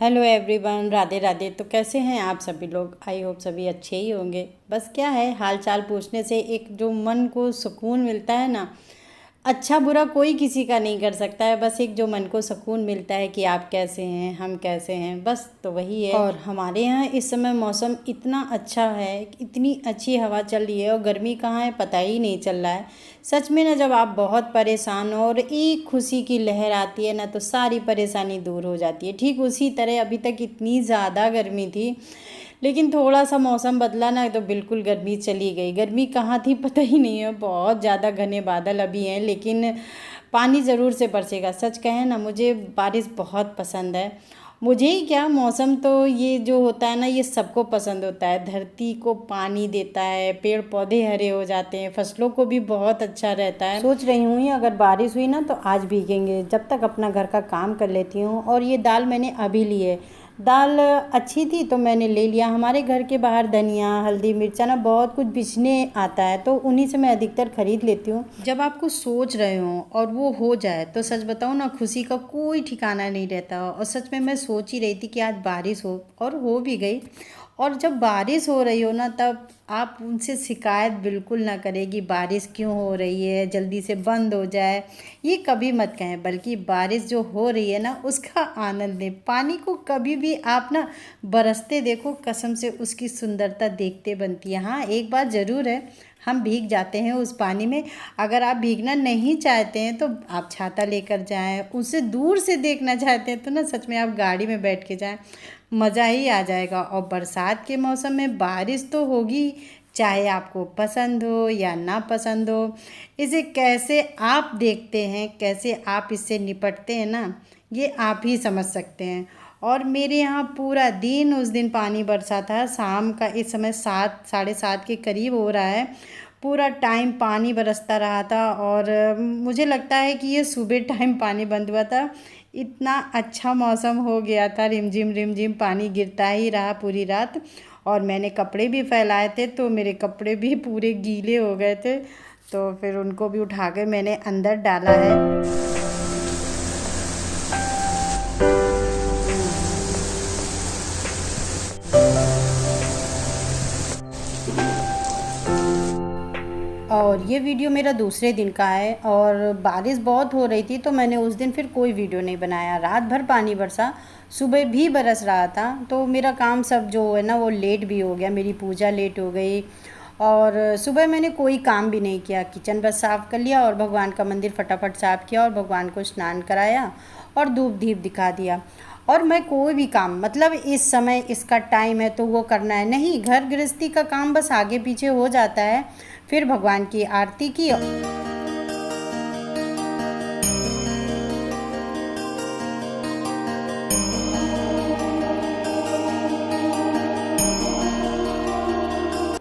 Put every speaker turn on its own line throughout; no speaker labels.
Hello everyone, Radhe Radhe. तो कैसे हैं आप सभी लोग? आई होप सभी अच्छे ही होंगे। बस क्या है, हाल चाल पूछने से एक जो मन को सुकून मिलता है ना, अच्छा बुरा कोई किसी का नहीं कर सकता है। बस एक जो मन को सुकून मिलता है कि आप कैसे हैं, हम कैसे हैं, बस तो वही है। और हमारे यहाँ इस समय मौसम इतना अच्छा है, इतनी अच्छी हवा चल रही है और गर्मी कहाँ है पता ही नहीं चल रहा है। सच में ना, जब आप बहुत परेशान हो और एक खुशी की लहर आती है ना, तो सारी परेशानी दूर हो जाती है। ठीक उसी तरह अभी तक इतनी ज़्यादा गर्मी थी, लेकिन थोड़ा सा मौसम बदला ना तो बिल्कुल गर्मी चली गई। गर्मी कहाँ थी पता ही नहीं है। बहुत ज़्यादा घने बादल अभी हैं, लेकिन पानी ज़रूर से बरसेगा। सच कहें ना, मुझे बारिश बहुत पसंद है। मुझे ही क्या, मौसम तो ये जो होता है ना, ये सबको पसंद होता है। धरती को पानी देता है, पेड़ पौधे हरे हो जाते हैं, फसलों को भी बहुत अच्छा रहता है। सोच रही हूँ अगर बारिश हुई ना तो आज भीगेंगे। जब तक अपना घर का काम कर लेती हूँ। और ये दाल मैंने अभी ली है। दाल अच्छी थी तो मैंने ले लिया। हमारे घर के बाहर धनिया, हल्दी, मिर्चा ना बहुत कुछ बिछने आता है, तो उन्हीं से मैं अधिकतर खरीद लेती हूँ। जब आप कुछ सोच रहे हो और वो हो जाए तो सच बताऊँ ना, खुशी का कोई ठिकाना नहीं रहता। और सच में मैं सोच ही रही थी कि आज बारिश हो, और हो भी गई। और जब बारिश हो रही हो ना, तब आप उनसे शिकायत बिल्कुल ना करें कि बारिश क्यों हो रही है, जल्दी से बंद हो जाए, ये कभी मत कहें। बल्कि बारिश जो हो रही है ना, उसका आनंद लें। पानी को कभी भी आप ना बरसते देखो, कसम से उसकी सुंदरता देखते बनती है। हाँ, एक बात ज़रूर है, हम भीग जाते हैं उस पानी में। अगर आप भीगना नहीं चाहते हैं तो आप छाता लेकर जाएं। उसे दूर से देखना चाहते हैं तो ना सच में आप गाड़ी में बैठ के जाएं, मज़ा ही आ जाएगा। और बरसात के मौसम में बारिश तो होगी, चाहे आपको पसंद हो या ना पसंद हो। इसे कैसे आप देखते हैं, कैसे आप इससे निपटते हैं ना, ये आप ही समझ सकते हैं। और मेरे यहाँ पूरा दिन उस दिन पानी बरसा था। शाम का इस समय 7, 7:30 के करीब हो रहा है। पूरा टाइम पानी बरसता रहा था। और मुझे लगता है कि ये सुबह टाइम पानी बंद हुआ था। इतना अच्छा मौसम हो गया था, रिमझिम रिमझिम पानी गिरता ही रहा पूरी रात। और मैंने कपड़े भी फैलाए थे तो मेरे कपड़े भी पूरे गीले हो गए थे, तो फिर उनको भी उठा के मैंने अंदर डाला है। और ये वीडियो मेरा दूसरे दिन का है। और बारिश बहुत हो रही थी तो मैंने उस दिन फिर कोई वीडियो नहीं बनाया। रात भर पानी बरसा, सुबह भी बरस रहा था, तो मेरा काम सब जो है ना वो लेट भी हो गया। मेरी पूजा लेट हो गई। और सुबह मैंने कोई काम भी नहीं किया, किचन बस साफ़ कर लिया और भगवान का मंदिर फटाफट साफ़ किया और भगवान को स्नान कराया और धूप दीप दिखा दिया। और मैं कोई भी काम, मतलब इस समय इसका टाइम है तो वो करना है नहीं, घर गृहस्थी का काम बस आगे पीछे हो जाता है। फिर भगवान की आरती की।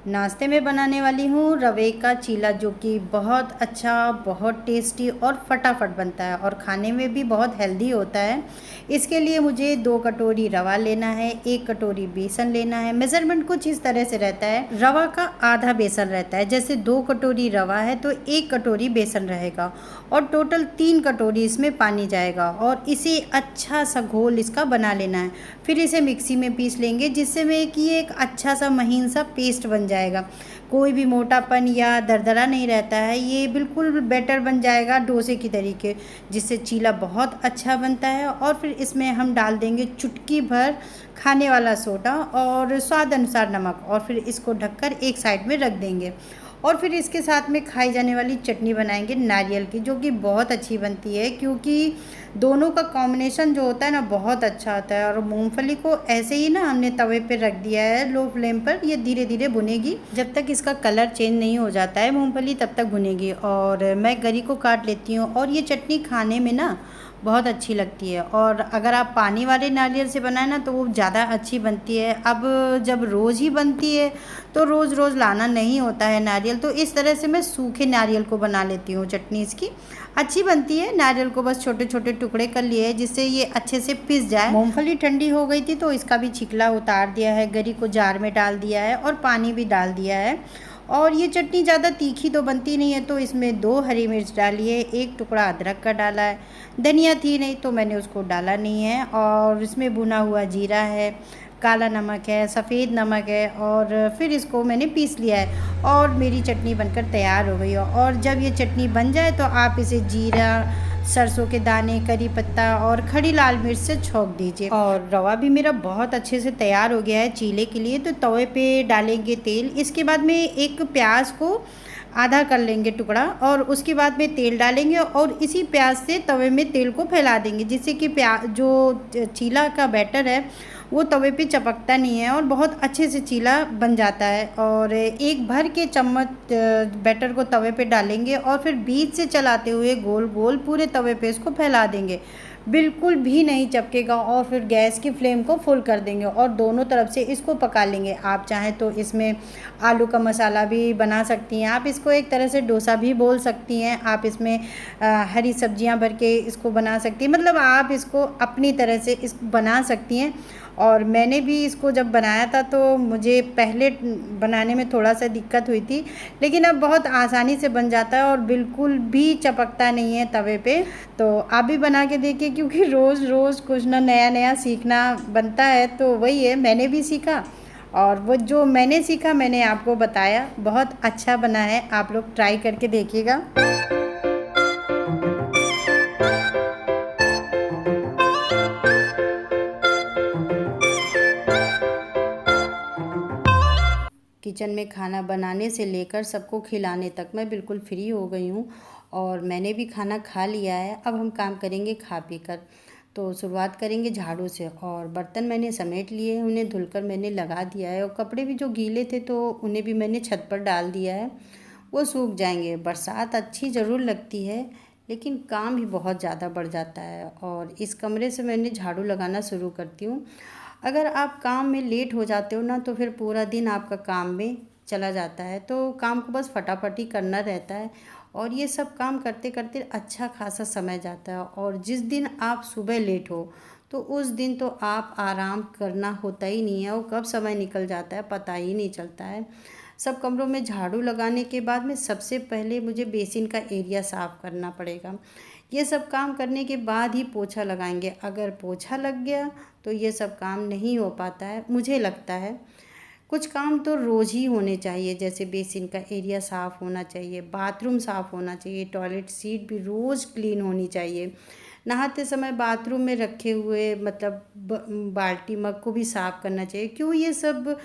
नाश्ते में बनाने वाली हूँ रवे का चीला, जो कि बहुत अच्छा, बहुत टेस्टी और फटाफट बनता है और खाने में भी बहुत हेल्दी होता है। इसके लिए मुझे 2 कटोरी रवा लेना है, 1 कटोरी बेसन लेना है। मेज़रमेंट कुछ इस तरह से रहता है, रवा का आधा बेसन रहता है। जैसे 2 कटोरी रवा है तो 1 कटोरी बेसन रहेगा और टोटल 3 कटोरी इसमें पानी जाएगा। और इसे अच्छा सा घोल इसका बना लेना है। फिर इसे मिक्सी में पीस लेंगे, जिससे में कि एक अच्छा सा महीन सा पेस्ट बन जाएगा। कोई भी मोटापन या दरदरा नहीं रहता है, ये बिल्कुल बैटर बन जाएगा डोसे की तरीके, जिससे चीला बहुत अच्छा बनता है। और फिर इसमें हम डाल देंगे चुटकी भर खाने वाला सोडा और स्वाद अनुसार नमक, और फिर इसको ढककर एक साइड में रख देंगे। और फिर इसके साथ में खाई जाने वाली चटनी बनाएंगे नारियल की, जो कि बहुत अच्छी बनती है, क्योंकि दोनों का कॉम्बिनेशन जो होता है ना बहुत अच्छा होता है। और मूंगफली को ऐसे ही ना हमने तवे पे रख दिया है लो फ्लेम पर। ये धीरे धीरे भुनेगी, जब तक इसका कलर चेंज नहीं हो जाता है मूंगफली तब तक भुनेगी। और मैं गरी को काट लेती हूँ। और ये चटनी खाने में ना बहुत अच्छी लगती है। और अगर आप पानी वाले नारियल से बनाए ना तो वो ज़्यादा अच्छी बनती है। अब जब रोज़ ही बनती है तो रोज़ रोज़ लाना नहीं होता है नारियल, तो इस तरह से मैं सूखे नारियल को बना लेती हूँ। चटनी इसकी अच्छी बनती है। नारियल को बस छोटे छोटे टुकड़े कर लिए जिससे ये अच्छे से पिस जाए। मूंगफली ठंडी हो गई थी तो इसका भी छिकला उतार दिया है, गरी को जार में डाल दिया है और पानी भी डाल दिया है। और ये चटनी ज़्यादा तीखी तो बनती नहीं है, तो इसमें 2 हरी मिर्च डाली है, 1 टुकड़ा अदरक का डाला है, धनिया थी नहीं तो मैंने उसको डाला नहीं है, और इसमें भुना हुआ जीरा है, काला नमक है, सफ़ेद नमक है, और फिर इसको मैंने पीस लिया है और मेरी चटनी बनकर तैयार हो गई है। और जब ये चटनी बन जाए तो आप इसे जीरा, सरसों के दाने, करी पत्ता और खड़ी लाल मिर्च से छौंक दीजिए। और रवा भी मेरा बहुत अच्छे से तैयार हो गया है चीले के लिए। तो तवे पे डालेंगे तेल, इसके बाद में एक प्याज को आधा कर लेंगे टुकड़ा, और उसके बाद में तेल डालेंगे और इसी प्याज से तवे में तेल को फैला देंगे, जिससे कि जो चीला का बैटर है वो तवे पे चपकता नहीं है और बहुत अच्छे से चीला बन जाता है। और एक भर के चम्मच बैटर को तवे पे डालेंगे और फिर बीच से चलाते हुए गोल गोल पूरे तवे पे इसको फैला देंगे, बिल्कुल भी नहीं चिपकेगा। और फिर गैस की फ्लेम को फुल कर देंगे और दोनों तरफ से इसको पका लेंगे। आप चाहें तो इसमें आलू का मसाला भी बना सकती हैं, आप इसको एक तरह से डोसा भी बोल सकती हैं, आप इसमें हरी सब्जियां भर के इसको बना सकती हैं, मतलब आप इसको अपनी तरह से इसको बना सकती हैं। और मैंने भी इसको जब बनाया था तो मुझे पहले बनाने में थोड़ा सा दिक्कत हुई थी, लेकिन अब बहुत आसानी से बन जाता है और बिल्कुल भी चपकता नहीं है तवे पे। तो आप भी बना के देखिए, क्योंकि रोज़ रोज़ कुछ ना नया नया सीखना बनता है, तो वही है, मैंने भी सीखा और वो जो मैंने सीखा मैंने आपको बताया। बहुत अच्छा बना है, आप लोग ट्राई करके देखिएगा। किचन में खाना बनाने से लेकर सबको खिलाने तक मैं बिल्कुल फ्री हो गई हूँ और मैंने भी खाना खा लिया है। अब हम काम करेंगे खा पी कर। तो शुरुआत करेंगे झाड़ू से, और बर्तन मैंने समेट लिए हैं, उन्हें धुलकर मैंने लगा दिया है, और कपड़े भी जो गीले थे तो उन्हें भी मैंने छत पर डाल दिया है, वो सूख जाएंगे। बरसात अच्छी ज़रूर लगती है लेकिन काम भी बहुत ज़्यादा बढ़ जाता है। और इस कमरे से मैंने झाड़ू लगाना शुरू करती हूँ। अगर आप काम में लेट हो जाते हो ना तो फिर पूरा दिन आपका काम में चला जाता है, तो काम को बस फटाफट ही करना रहता है और ये सब काम करते करते अच्छा खासा समय जाता है। और जिस दिन आप सुबह लेट हो तो उस दिन तो आप आराम करना होता ही नहीं है, और कब समय निकल जाता है पता ही नहीं चलता है। सब कमरों में झाड़ू लगाने के बाद में सबसे पहले मुझे बेसिन का एरिया साफ़ करना पड़ेगा। ये सब काम करने के बाद ही पोछा लगाएंगे। अगर पोछा लग गया तो ये सब काम नहीं हो पाता है, मुझे लगता है। कुछ काम तो रोज़ ही होने चाहिए, जैसे बेसिन का एरिया साफ़ होना चाहिए, बाथरूम साफ़ होना चाहिए, टॉयलेट सीट भी रोज़ क्लीन होनी चाहिए, नहाते समय बाथरूम में रखे हुए मतलब बाल्टी मग को भी साफ़ करना चाहिए। क्यों, ये सब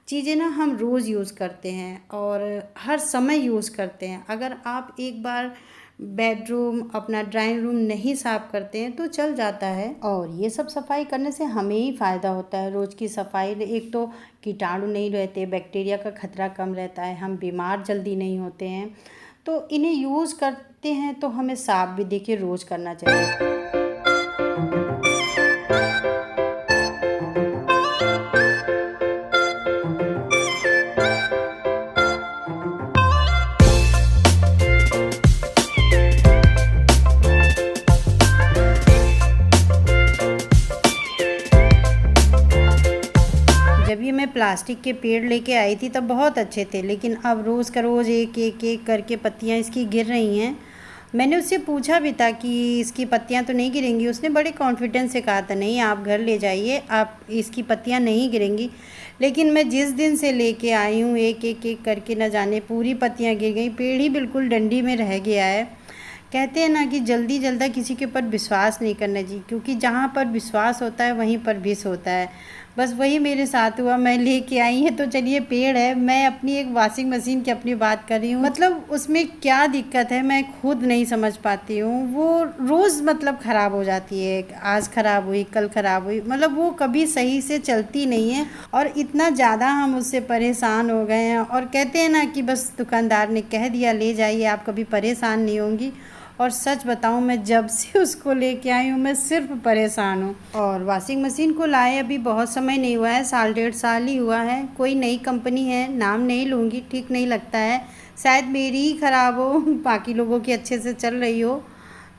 चीज़ें ना हम रोज़ यूज़ करते हैं और हर समय यूज़ करते हैं। अगर आप एक बार बेडरूम, अपना ड्राइंग रूम नहीं साफ़ करते हैं तो चल जाता है। और ये सब सफाई करने से हमें ही फ़ायदा होता है। रोज़ की सफाई, एक तो कीटाणु नहीं रहते, बैक्टीरिया का खतरा कम रहता है, हम बीमार जल्दी नहीं होते हैं। तो इन्हें यूज़ करते हैं तो हमें साफ़ भी देखिए रोज़ करना चाहिए। जब ये मैं प्लास्टिक के पेड़ लेके आई थी तब बहुत अच्छे थे, लेकिन अब रोज़ का रोज़ एक एक एक करके पत्तियाँ इसकी गिर रही हैं। मैंने उससे पूछा भी था कि इसकी पत्तियाँ तो नहीं गिरेंगी, उसने बड़े कॉन्फिडेंस से कहा था नहीं आप घर ले जाइए, आप इसकी पत्तियाँ नहीं गिरेंगी। लेकिन मैं जिस दिन से लेके आई हूँ एक एक एक करके न जाने पूरी पत्तियाँ गिर गई, पेड़ ही बिल्कुल डंडी में रह गया है। कहते हैं ना कि जल्दी जल्दी किसी के ऊपर विश्वास नहीं करना चाहिए, क्योंकि जहाँ पर विश्वास होता है वहीं पर विष होता है। बस वही मेरे साथ हुआ, मैं लेके आई है तो चलिए पेड़ है। मैं अपनी एक वॉशिंग मशीन की अपनी बात कर रही हूँ, मतलब उसमें क्या दिक्कत है मैं खुद नहीं समझ पाती हूँ। वो रोज़ मतलब ख़राब हो जाती है, आज ख़राब हुई कल ख़राब हुई, मतलब वो कभी सही से चलती नहीं है। और इतना ज़्यादा हम उससे परेशान हो गए हैं, और कहते हैं ना कि बस दुकानदार ने कह दिया ले जाइए आप कभी परेशान नहीं होंगी। और सच बताऊं मैं जब से उसको लेके आई हूँ मैं सिर्फ परेशान हूँ। और वॉशिंग मशीन को लाए अभी बहुत समय नहीं हुआ है, 1.5 साल ही हुआ है। कोई नई कंपनी है, नाम नहीं लूँगी, ठीक नहीं लगता है, शायद मेरी ही ख़राब हो बाकी लोगों की अच्छे से चल रही हो।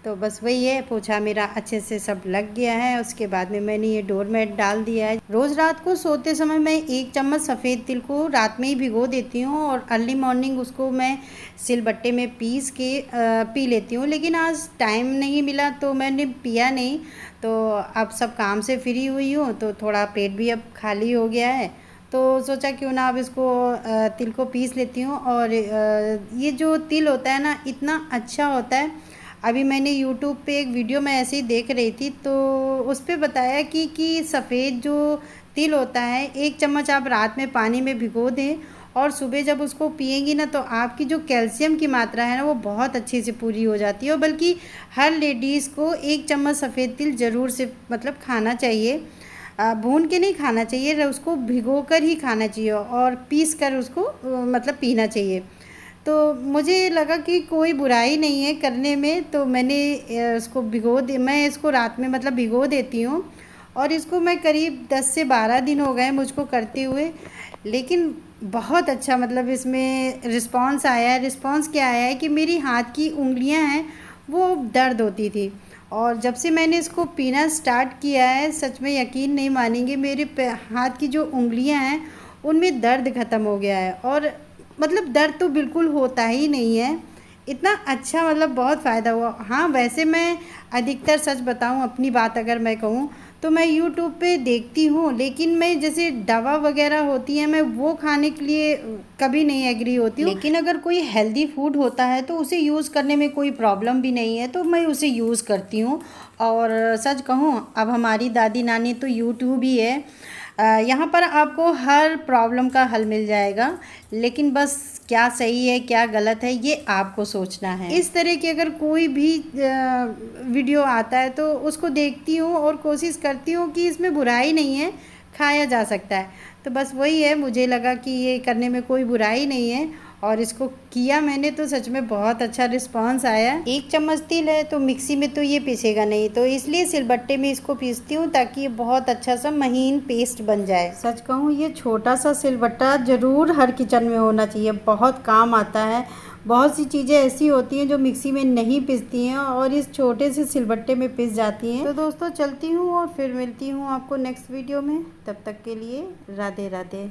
तो बस वही है, पोछा मेरा अच्छे से सब लग गया है। उसके बाद में मैंने ये डोरमेट डाल दिया है। रोज़ रात को सोते समय मैं 1 चम्मच सफ़ेद तिल को रात में ही भिगो देती हूँ और अर्ली मॉर्निंग उसको मैं सिलबट्टे में पीस के पी लेती हूँ। लेकिन आज टाइम नहीं मिला तो मैंने पिया नहीं। तो अब सब काम से फ्री हुई हूँ तो थोड़ा पेट भी अब खाली हो गया है, तो सोचा क्यों ना अब इसको तिल को पीस लेती हूँ। और ये जो तिल होता है ना, इतना अच्छा होता है। अभी मैंने यूट्यूब पे एक वीडियो मैं ऐसे ही देख रही थी, तो उस पे बताया कि सफ़ेद जो तिल होता है 1 चम्मच आप रात में पानी में भिगो दें और सुबह जब उसको पिएंगी ना, तो आपकी जो कैल्शियम की मात्रा है ना वो बहुत अच्छे से पूरी हो जाती है। और बल्कि हर लेडीज़ को 1 चम्मच सफ़ेद तिल ज़रूर से मतलब खाना चाहिए। भून के नहीं खाना चाहिए, उसको भिगो कर ही खाना चाहिए और पीस कर उसको मतलब पीना चाहिए। तो मुझे लगा कि कोई बुराई नहीं है करने में, तो मैंने उसको मैं इसको रात में मतलब भिगो देती हूँ। और इसको मैं करीब 10 से 12 दिन हो गए मुझको करते हुए, लेकिन बहुत अच्छा मतलब इसमें रिस्पॉन्स आया है। रिस्पॉन्स क्या आया है कि मेरी हाथ की उंगलियां हैं वो दर्द होती थी, और जब से मैंने इसको पीना स्टार्ट किया है, सच में यकीन नहीं मानेंगे, मेरे हाथ की जो उंगलियां हैं उनमें दर्द ख़त्म हो गया है। और मतलब दर्द तो बिल्कुल होता ही नहीं है। इतना अच्छा मतलब बहुत फ़ायदा हुआ। हाँ, वैसे मैं अधिकतर सच बताऊँ, अपनी बात अगर मैं कहूँ तो मैं यूट्यूब पे देखती हूँ, लेकिन मैं जैसे दवा वगैरह होती है मैं वो खाने के लिए कभी नहीं एग्री होती हूँ। लेकिन अगर कोई हेल्दी फूड होता है तो उसे यूज़ करने में कोई प्रॉब्लम भी नहीं है, तो मैं उसे यूज़ करती हूँ। और सच कहूँ, अब हमारी दादी नानी तो यूट्यूब ही है। यहाँ पर आपको हर प्रॉब्लम का हल मिल जाएगा, लेकिन बस क्या सही है क्या गलत है ये आपको सोचना है। इस तरह की अगर कोई भी वीडियो आता है तो उसको देखती हूँ और कोशिश करती हूँ कि इसमें बुराई नहीं है, खाया जा सकता है। तो बस वही है, मुझे लगा कि ये करने में कोई बुराई नहीं है और इसको किया मैंने तो सच में बहुत अच्छा रिस्पांस आया। 1 चम्मच तिल है तो मिक्सी में तो ये पीसेगा नहीं, तो इसलिए सिलबट्टे में इसको पीसती हूँ ताकि ये बहुत अच्छा सा महीन पेस्ट बन जाए। सच कहूँ, ये छोटा सा सिलबट्टा ज़रूर हर किचन में होना चाहिए, बहुत काम आता है। बहुत सी चीज़ें ऐसी होती हैं जो मिक्सी में नहीं पिसती हैं और इस छोटे से सिलबट्टे में पिस जाती हैं। तो दोस्तों चलती हूँ और फिर मिलती हूँ आपको नेक्स्ट वीडियो में। तब तक के लिए राधे राधे।